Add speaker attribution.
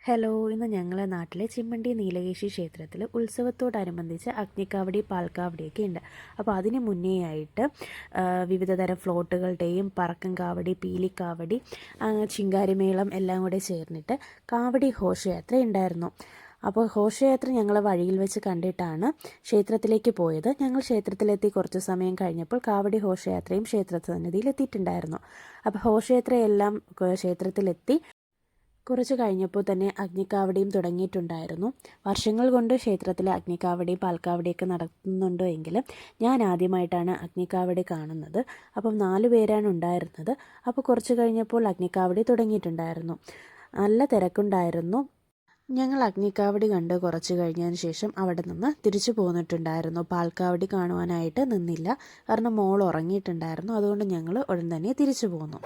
Speaker 1: Hello, ഇന്ന് ഞങ്ങളെ നാട്ടിലെ ചിമ്മണ്ടി നീലകേശി ക്ഷേത്രത്തിൽ ഉത്സവത്തോടനുബന്ധിച്ച് അഗ്നിക്കാവടി പാൽക്കാവടിയൊക്കെ ഉണ്ട്. അപ്പോൾ അതിന് മുന്നേ ആയിട്ട് വിവിധ തരം ഫ്ലോട്ടുകളുടെയും പറക്കം കാവടി, പീലിക്കാവടി, ചിങ്കാരിമേളം എല്ലാം കൂടെ ചേർന്നിട്ട് കാവടി ഘോഷയാത്ര ഉണ്ടായിരുന്നു. അപ്പോൾ ഘോഷയാത്ര ഞങ്ങൾ വഴിയിൽ വെച്ച് കണ്ടിട്ടാണ് ക്ഷേത്രത്തിലേക്ക് പോയത്. ഞങ്ങൾ ക്ഷേത്രത്തിലെത്തി കുറച്ച് സമയം കഴിഞ്ഞപ്പോൾ കാവടി ഘോഷയാത്രയും ക്ഷേത്ര സന്നിധിയിൽ എത്തിയിട്ടുണ്ടായിരുന്നു. അപ്പോൾ ഘോഷയാത്രയെല്ലാം ക്ഷേത്രത്തിലെത്തി കുറച്ച് കഴിഞ്ഞപ്പോൾ തന്നെ അഗ്നിക്കാവടിയും തുടങ്ങിയിട്ടുണ്ടായിരുന്നു. വർഷങ്ങൾ കൊണ്ട് ക്ഷേത്രത്തിലെ അഗ്നിക്കാവടിയും പാൽക്കാവടിയൊക്കെ നടത്തുന്നുണ്ടോ എങ്കിലും ഞാൻ ആദ്യമായിട്ടാണ് അഗ്നിക്കാവടി കാണുന്നത്. അപ്പം 4 പേരാണ് ഉണ്ടായിരുന്നത്. അപ്പോൾ കുറച്ച് കഴിഞ്ഞപ്പോൾ അഗ്നിക്കാവടി തുടങ്ങിയിട്ടുണ്ടായിരുന്നു. നല്ല തിരക്കുണ്ടായിരുന്നു. ഞങ്ങൾ അഗ്നിക്കാവടി കണ്ട് കുറച്ച് കഴിഞ്ഞതിന് ശേഷം അവിടെ നിന്ന് തിരിച്ചു പോന്നിട്ടുണ്ടായിരുന്നു. പാൽക്കാവടി കാണുവാനായിട്ട് നിന്നില്ല, കാരണം മോൾ ഉറങ്ങിയിട്ടുണ്ടായിരുന്നു. അതുകൊണ്ട് ഞങ്ങൾ ഉടൻ തന്നെ തിരിച്ചു പോന്നു.